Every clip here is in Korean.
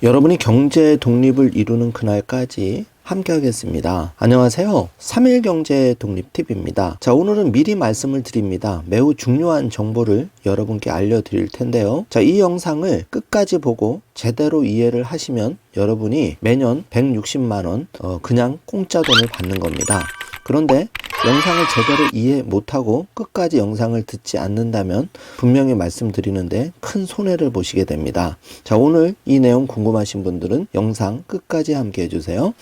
여러분이 경제 독립을 이루는 그날까지 함께 하겠습니다. 안녕하세요. 3일 경제 독립 팁입니다. 자, 오늘은 미리 말씀을 드립니다. 매우 중요한 정보를 여러분께 알려드릴 텐데요. 자, 이 영상을 끝까지 보고 제대로 이해를 하시면 여러분이 매년 160만원 그냥 공짜 돈을 받는 겁니다. 그런데 영상을 제대로 이해 못하고 끝까지 영상을 듣지 않는다면 분명히 말씀드리는데 큰 손해를 보시게 됩니다. 자, 오늘 이 내용 궁금하신 분들은 영상 끝까지 함께 해주세요.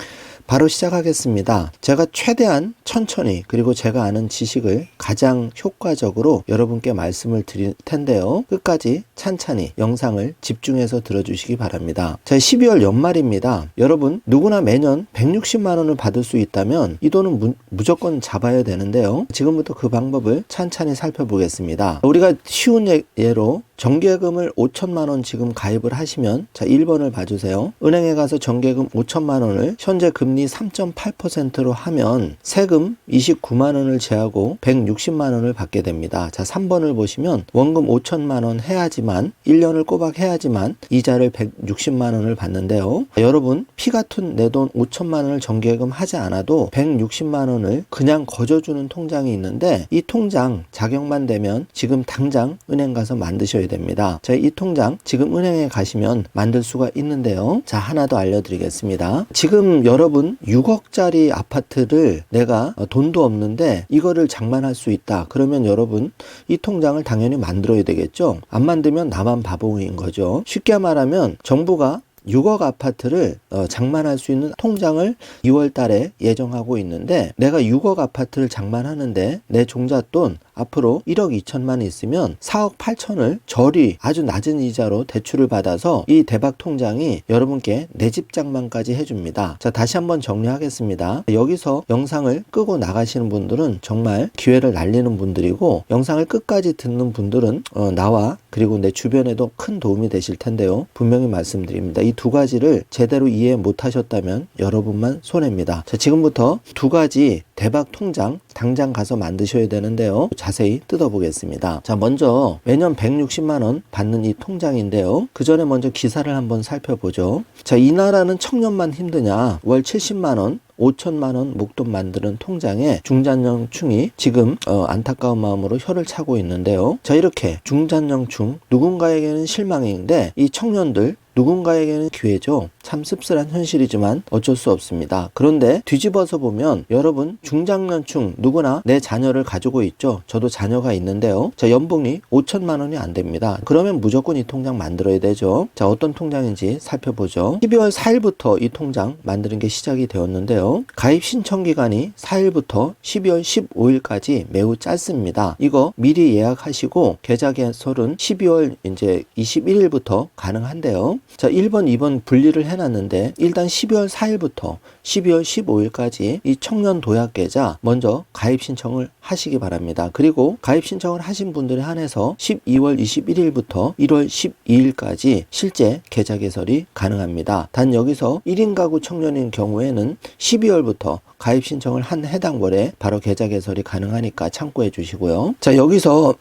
바로 시작하겠습니다. 제가 최대한 천천히 그리고 제가 아는 지식을 가장 효과적으로 여러분께 말씀을 드릴 텐데요. 끝까지 찬찬히 영상을 집중해서 들어주시기 바랍니다. 자, 12월 연말입니다. 여러분 누구나 매년 160만 원을 받을 수 있다면 이 돈은 무조건 잡아야 되는데요. 지금부터 그 방법을 찬찬히 살펴보겠습니다. 우리가 쉬운 예로 정기예금을 5천만 원 지금 가입을 하시면, 자, 1번을 봐주세요. 은행에 가서 정기예금 5천만 원을 현재 금리 3.8%로 하면 세금 29만 원을 제하고 160만 원을 받게 됩니다. 자, 3번을 보시면 원금 5천만 원 해야지만 1년을 꼬박 해야지만 이자를 160만 원을 받는데요. 여러분 피 같은 내 돈 5천만 원을 정기예금 하지 않아도 160만 원을 그냥 거저주는 통장이 있는데, 이 통장 자격만 되면 지금 당장 은행 가서 만드셔야 됩니다. 자, 이 통장 지금 은행에 가시면 만들 수가 있는데요. 자, 하나 더 알려드리겠습니다. 지금 여러분 6억짜리 아파트를 내가 돈도 없는데 이거를 장만할 수 있다. 그러면 여러분 이 통장을 당연히 만들어야 되겠죠. 안 만들면 나만 바보인 거죠. 쉽게 말하면 정부가 6억 아파트를 장만할 수 있는 통장을 2월 달에 예정하고 있는데, 내가 6억 아파트를 장만하는데 내 종잣돈 앞으로 1억 2천만 있으면 4억 8천을 저리 아주 낮은 이자로 대출을 받아서 이 대박 통장이 여러분께 내 집 장만까지 해줍니다. 자, 다시 한번 정리하겠습니다. 여기서 영상을 끄고 나가시는 분들은 정말 기회를 날리는 분들이고, 영상을 끝까지 듣는 분들은 나와 그리고 내 주변에도 큰 도움이 되실 텐데요. 분명히 말씀드립니다. 이 두 가지를 제대로 이해 못하셨다면 여러분만 손해입니다. 자, 지금부터 두 가지 대박 통장 당장 가서 만드셔야 되는데요. 자세히 뜯어보겠습니다. 자, 먼저 매년 160만 원 받는 이 통장인데요. 그 전에 먼저 기사를 한번 살펴보죠. 자, 이 나라는 청년만 힘드냐, 월 70만 원 5천만 원 목돈 만드는 통장에 중장년층이 지금 안타까운 마음으로 혀를 차고 있는데요. 자, 이렇게 중장년층 누군가에게는 실망인데 이 청년들 누군가에게는 기회죠. 참 씁쓸한 현실이지만 어쩔 수 없습니다. 그런데 뒤집어서 보면 여러분 중장년층 누구나 내 자녀를 가지고 있죠. 저도 자녀가 있는데요. 자, 연봉이 5천만 원이 안 됩니다. 그러면 무조건 이 통장 만들어야 되죠. 자, 어떤 통장인지 살펴보죠. 12월 4일부터 이 통장 만드는 게 시작이 되었는데요. 가입 신청 기간이 4일부터 12월 15일까지 매우 짧습니다. 이거 미리 예약하시고 계좌 개설은 12월 이제 21일부터 가능한데요. 자, 1번, 2번 분리를 해놨는데 일단 12월 4일부터 12월 15일까지 이 청년 도약 계좌 먼저 가입 신청을 하시기 바랍니다. 그리고 가입 신청을 하신 분들에 한해서 12월 21일부터 1월 12일까지 실제 계좌 개설이 가능합니다. 단 여기서 1인 가구 청년인 경우에는 12월부터 가입 신청을 한 해당 월에 바로 계좌 개설이 가능하니까 참고해 주시고요. 자, 여기서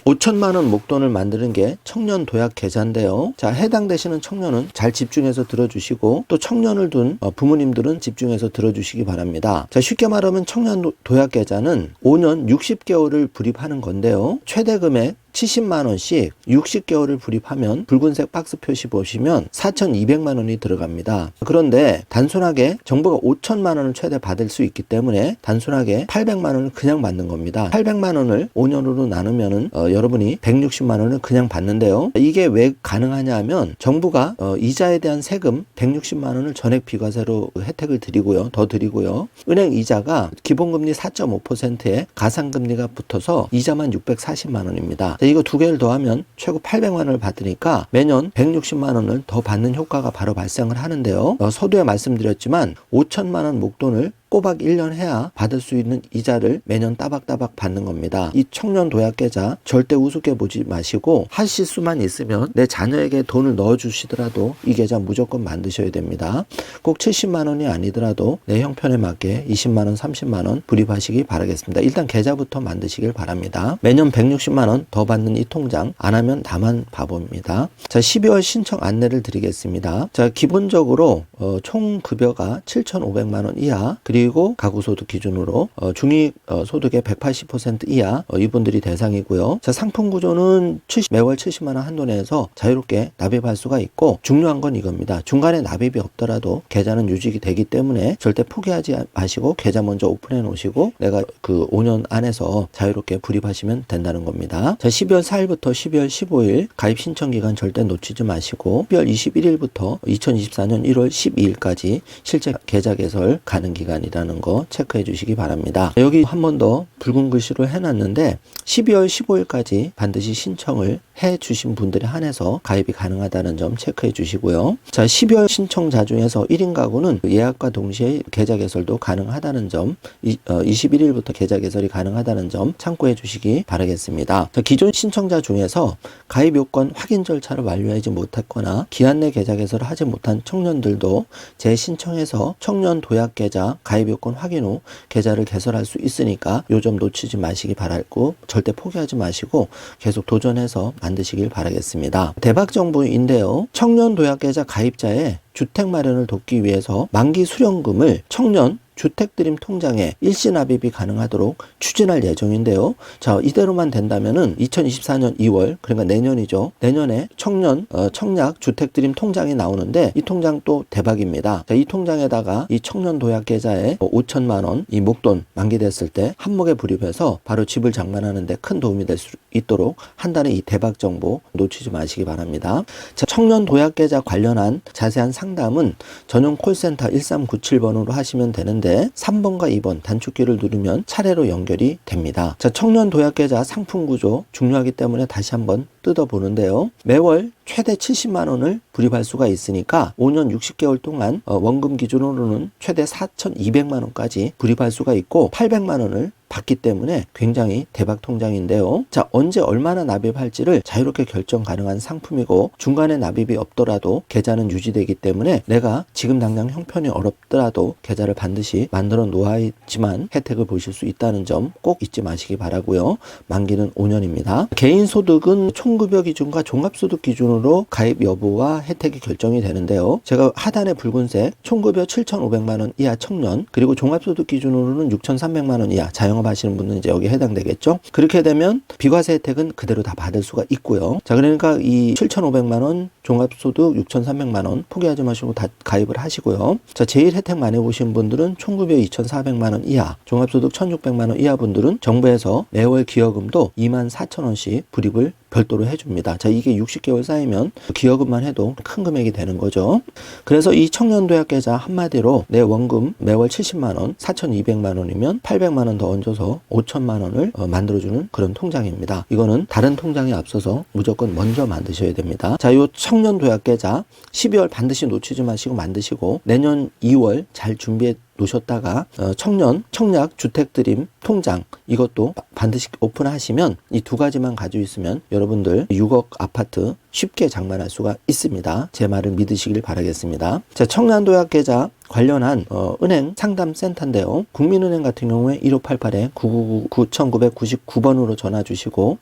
5천만 원 목돈을 만드는 게 청년 도약 계좌인데요. 자, 해당되시는 청년은 잘 집중해서 들어주시고, 또 청년을 둔 부모님들은 집중해서 들어주시기 바랍니다. 자, 쉽게 말하면 청년 도약 계좌는 5년 60개월을 불입하는 건데요. 최대 금액 70만 원씩 60개월을 불입하면 붉은색 박스 표시 보시면 4,200만 원이 들어갑니다. 그런데 단순하게 정부가 5천만 원을 최대 받을 수 있기 때문에 단순하게 800만 원을 그냥 받는 겁니다. 800만 원을 5년으로 나누면은 여러분이 160만 원을 그냥 받는데요. 이게 왜 가능하냐 하면 정부가 이자에 대한 세금 160만 원을 전액 비과세로 혜택을 드리고요. 더 드리고요. 은행 이자가 기본금리 4.5%에 가상금리가 붙어서 이자만 640만 원입니다. 자, 이거 두 개를 더하면 최고 800만 원을 받으니까 매년 160만 원을 더 받는 효과가 바로 발생을 하는데요. 서두에 말씀드렸지만 5천만 원 목돈을 꼬박 1년 해야 받을 수 있는 이자를 매년 따박따박 받는 겁니다. 이 청년 도약 계좌 절대 우습게 보지 마시고 하실 수만 있으면 내 자녀에게 돈을 넣어주시더라도 이 계좌 무조건 만드셔야 됩니다. 꼭 70만 원이 아니더라도 내 형편에 맞게 20만 원, 30만 원 불입하시기 바라겠습니다. 일단 계좌부터 만드시길 바랍니다. 매년 160만 원 더 받는 이 통장 안 하면 다만 바보입니다. 자, 12월 신청 안내를 드리겠습니다. 자, 기본적으로 총 급여가 7,500만 원 이하, 그리고 가구소득 기준으로 중위 소득의 180% 이하 이분들이 대상이고요. 자, 상품 구조는 매월 70만 원 한도 내에서 자유롭게 납입할 수가 있고, 중요한 건 이겁니다. 중간에 납입이 없더라도 계좌는 유지되기 때문에 절대 포기하지 마시고 계좌 먼저 오픈해 놓으시고 내가 그 5년 안에서 자유롭게 불입하시면 된다는 겁니다. 자, 12월 4일부터 12월 15일 가입 신청 기간 절대 놓치지 마시고 12월 21일부터 2024년 1월 12일까지 실제 계좌 개설 가능 기간이라는 거 체크해 주시기 바랍니다. 여기 한 번 더 붉은 글씨로 해놨는데 12월 15일까지 반드시 신청을 해 주신 분들에 한해서 가입이 가능하다는 점 체크해 주시고요. 자, 12월 신청자 중에서 1인 가구는 예약과 동시에 계좌 개설도 가능하다는 점, 21일부터 계좌 개설이 가능하다는 점 참고해 주시기 바라겠습니다. 자, 기존 신청자 중에서 가입 요건 확인 절차를 완료하지 못했거나 기한 내 계좌 개설을 하지 못한 청년들도 재신청해서 청년 도약 계좌 가입 요건 확인 후 계좌를 개설할 수 있으니까 요 점 놓치지 마시기 바랄고 절대 포기하지 마시고 계속 도전해서 만드시길 바라겠습니다. 대박 정보인데요. 청년 도약 계좌 가입자의 주택 마련을 돕기 위해서 만기 수령금을 청년 주택드림 통장에 일시 납입이 가능하도록 추진할 예정인데요. 자, 이대로만 된다면은 2024년 2월, 그러니까 내년이죠. 내년에 청약 주택드림 통장이 나오는데 이 통장 또 대박입니다. 자, 이 통장에다가 이 청년 도약 계좌에 5천만 원 이 목돈 만기됐을 때 한목에 불입해서 바로 집을 장만하는데 큰 도움이 될 수 있도록 한다는 이 대박 정보 놓치지 마시기 바랍니다. 자, 청년 도약 계좌 관련한 자세한 상담은 전용 콜센터 1397번으로 하시면 되는데 3번과 2번 단축키를 누르면 차례로 연결이 됩니다. 자, 청년 도약 계좌 상품 구조 중요하기 때문에 다시 한번 뜯어보는데요. 매월 최대 70만 원을 불입할 수가 있으니까 5년 60개월 동안 원금 기준으로는 최대 4,200만 원까지 불입할 수가 있고 800만 원을 받기 때문에 굉장히 대박 통장인데요. 자, 언제 얼마나 납입할지를 자유롭게 결정 가능한 상품이고 중간에 납입이 없더라도 계좌는 유지되기 때문에 내가 지금 당장 형편이 어렵더라도 계좌를 반드시 만들어 놓아야지만 혜택을 보실 수 있다는 점 꼭 잊지 마시기 바라고요. 만기는 5년입니다. 개인 소득은 총급여 기준과 종합소득 기준으로 가입 여부와 혜택이 결정이 되는데요. 제가 하단에 붉은색 총급여 7,500만 원 이하 청년, 그리고 종합소득 기준으로는 6,300만 원 이하 자영업 하시는 분은 이제 여기 해당되겠죠. 그렇게 되면 비과세 혜택은 그대로 다 받을 수가 있고요. 자, 그러니까 이 7,500만 원 종합소득 6,300만 원 포기하지 마시고 다 가입을 하시고요. 자, 제일 혜택 많이 보신 분들은 총급여 2,400만 원 이하, 종합소득 1,600만 원 이하 분들은 정부에서 매월 기여금도 24,000원씩 불입을 별도로 해줍니다. 자, 이게 60개월 쌓이면 기여금만 해도 큰 금액이 되는 거죠. 그래서 이 청년도약 계좌 한마디로 내 원금 매월 70만 원, 4,200만 원이면 800만 원 더 얹어서 5천만 원을 만들어주는 그런 통장입니다. 이거는 다른 통장에 앞서서 무조건 먼저 만드셔야 됩니다. 자, 이 청년도약 계좌 12월 반드시 놓치지 마시고 만드시고 내년 2월 잘 준비해 놓으셨다가 청약 주택드림 통장 이것도 반드시 오픈하시면 이 두 가지만 가지고 있으면 여러분들 6억 아파트 쉽게 장만할 수가 있습니다. 제 말을 믿으시길 바라겠습니다. 자, 청년도약 계좌 관련한 은행 상담센터인데요. 국민은행 같은 경우에 1588-999-9999번으로 전화 주시고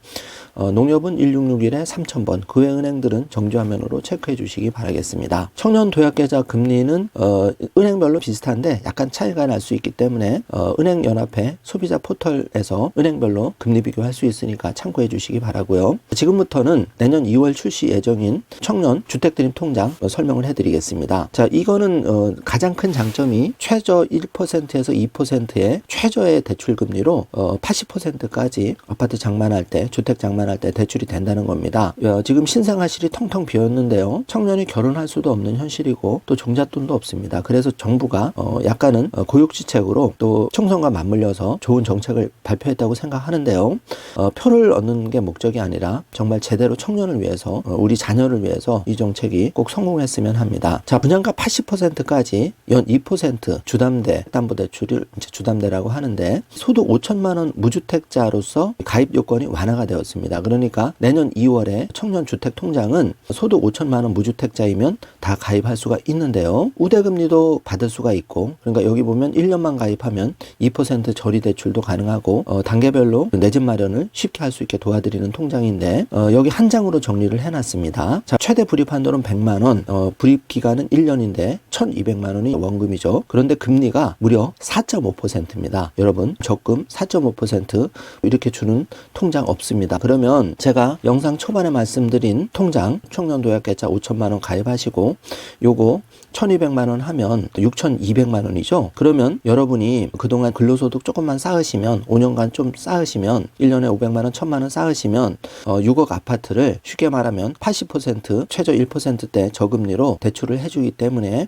농협은 1661-3000번, 그 외 은행들은 정지화면으로 체크해 주시기 바라겠습니다. 청년도약계좌 금리는 은행별로 비슷한데 약간 차이가 날 수 있기 때문에 은행연합회 소비자 포털에서 은행별로 금리 비교할 수 있으니까 참고해 주시기 바라고요. 지금부터는 내년 2월 출시 예정인 청년 주택드림 통장 설명을 해드리겠습니다. 자, 이거는 가장 큰 장점이 최저 1%에서 2%의 최저의 대출 금리로 80%까지 아파트 장만할 때, 주택 장만할 때 대출이 된다는 겁니다. 지금 신생아실이 텅텅 비었는데요. 청년이 결혼할 수도 없는 현실이고 또 종잣돈도 없습니다. 그래서 정부가 약간은 고육지책으로 또 총선과 맞물려서 좋은 정책을 발표했다고 생각하는데요. 표를 얻는 게 목적이 아니라 정말 제대로 청년을 위해서 우리 자녀를 위해서 이 정책이 꼭 성공했으면 합니다. 자, 분양가 80%까지 연 2% 주담대 담보대출을 이제 주담대라고 하는데 소득 5천만 원 무주택자로서 가입 요건이 완화가 되었습니다. 그러니까 내년 2월에 청년주택통장은 소득 5천만 원 무주택자이면 다 가입할 수가 있는데요. 우대금리도 받을 수가 있고 그러니까 여기 보면 1년만 가입하면 2% 저리 대출도 가능하고 단계별로 내 집 마련을 쉽게 할 수 있게 도와드리는 통장인데 여기 한 장으로 정리를 해놨습니다. 자, 최대 불입 한도는 100만 원, 불입 기간은 1년인데 1,200만 원이 원금이죠. 그런데 금리가 무려 4.5%입니다. 여러분 적금 4.5% 이렇게 주는 통장 없습니다. 그러면 제가 영상 초반에 말씀드린 통장 청년도약계좌 5천만 원 가입하시고 요거 1,200만 원 하면 6,200만 원이죠. 그러면 여러분이 그동안 근로소득 조금만 쌓으시면 5년간 좀 쌓으시면 1년에 500만 원, 1,000만 원 쌓으시면 6억 아파트를 쉽게 말하면 80% 최저 1%대 저금리로 대출을 해주기 때문에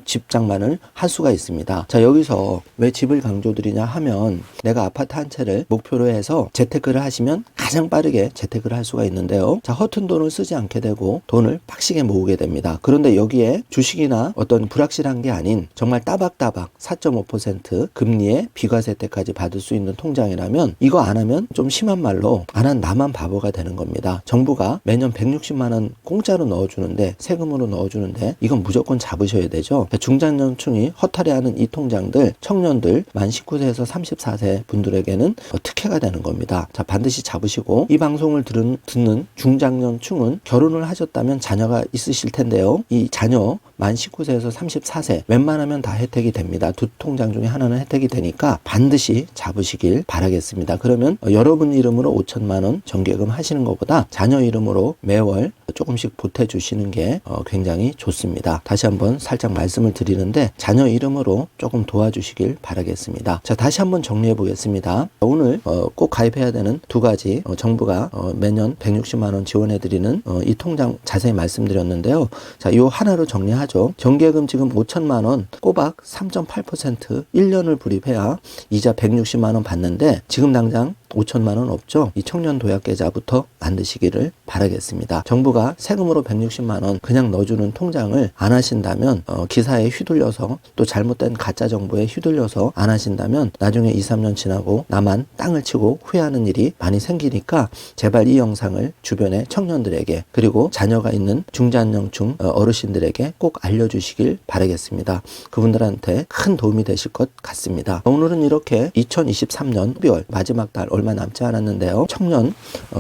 집 장만을 할 수가 있습니다. 자, 여기서 왜 집을 강조드리냐 하면 내가 아파트 한 채를 목표로 해서 재테크를 하시면 가장 빠르게 재테크를 할 수가 있는데요. 자, 허튼 돈을 쓰지 않게 되고 돈을 빡시게 모으게 됩니다. 그런데 여기에 주식이나 어떤 불확실한 게 아닌 정말 따박따박 4.5% 금리에 비과세 혜택까지 받을 수 있는 통장이라면 이거 안 하면 좀 심한 말로 안 한 나만 바보가 되는 겁니다. 정부가 매년 160만 원 공짜로 넣어주는데 세금으로 넣어주는데 이건 무조건 잡으셔야 되죠. 중장년층이 허탈해하는 이 통장들 청년들 만 19세에서 34세 분들에게는 특혜가 되는 겁니다. 자, 반드시 잡으시고 이 방송을 듣는 중장년층은 결혼을 하셨다면 자녀가 있으실 텐데요. 이 자녀 만 19세에서 34세 웬만하면 다 혜택이 됩니다. 두 통장 중에 하나는 혜택이 되니까 반드시 잡으시길 바라겠습니다. 그러면 여러분 이름으로 5천만 원 정기예금 하시는 것보다 자녀 이름으로 매월 조금씩 보태주시는 게 굉장히 좋습니다. 다시 한번 살짝 말씀을 드리는데 자녀 이름으로 조금 도와주시길 바라겠습니다. 자, 다시 한번 정리해 보겠습니다. 오늘 꼭 가입해야 되는 두 가지 정부가 매년 160만 원 지원해 드리는 이 통장 자세히 말씀드렸는데요. 자, 이 하나로 정리하죠. 정기예금 지금 5천만 원 꼬박 3.8% 1년을 불입해야 이자 160만 원 받는데 지금 당장 5천만 원 없죠. 이 청년도약계좌부터 만드시기를 바라겠습니다. 정부가 세금으로 160만 원 그냥 넣어주는 통장을 안 하신다면 기사에 휘둘려서 또 잘못된 가짜 정보에 휘둘려서 안 하신다면 나중에 2, 3년 지나고 나만 땅을 치고 후회하는 일이 많이 생기니까 제발 이 영상을 주변의 청년들에게 그리고 자녀가 있는 중장년층 어르신들에게 꼭 알려주시길 바라겠습니다. 그분들한테 큰 도움이 되실 것 같습니다. 오늘은 이렇게 2023년 12월 마지막 달 얼마 남지 않았는데요. 청년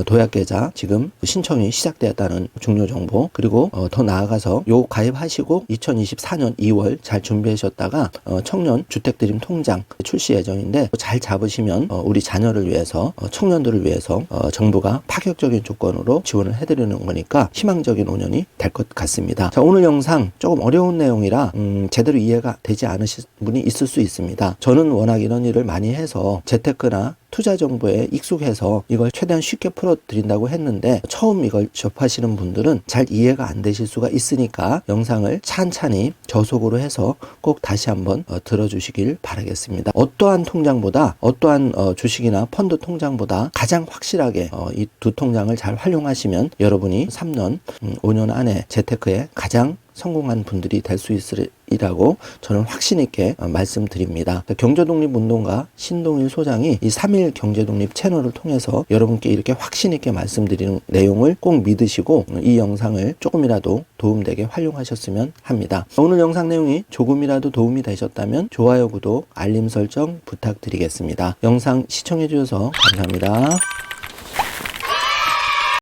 도약계좌 지금 신청이 시작되었다는 중요 정보 그리고 더 나아가서 요 가입하시고 2024년 2월 잘 준비하셨다가 청년 주택드림 통장 출시 예정인데 잘 잡으시면 우리 자녀를 위해서 청년들을 위해서 정부가 파격적인 조건으로 지원을 해드리는 거니까 희망적인 5년이 될 것 같습니다. 자, 오늘 영상 조금 어려운 내용이라 제대로 이해가 되지 않으신 분이 있을 수 있습니다. 저는 워낙 이런 일을 많이 해서 재테크나 투자 정보에 익숙해서 이걸 최대한 쉽게 풀어드린다고 했는데 처음 이걸 접하시는 분들은 잘 이해가 안 되실 수가 있으니까 영상을 찬찬히 저속으로 해서 꼭 다시 한번 들어주시길 바라겠습니다. 어떠한 통장보다 어떠한 주식이나 펀드 통장보다 가장 확실하게 이 두 통장을 잘 활용하시면 여러분이 3년, 5년 안에 재테크에 가장 성공한 분들이 될 수 있으리라고 저는 확신 있게 말씀드립니다. 경제독립운동가 신동일 소장이 이 3일 경제독립 채널을 통해서 여러분께 이렇게 확신 있게 말씀드리는 내용을 꼭 믿으시고 이 영상을 조금이라도 도움되게 활용하셨으면 합니다. 오늘 영상 내용이 조금이라도 도움이 되셨다면 좋아요, 구독, 알림 설정 부탁드리겠습니다. 영상 시청해 주셔서 감사합니다.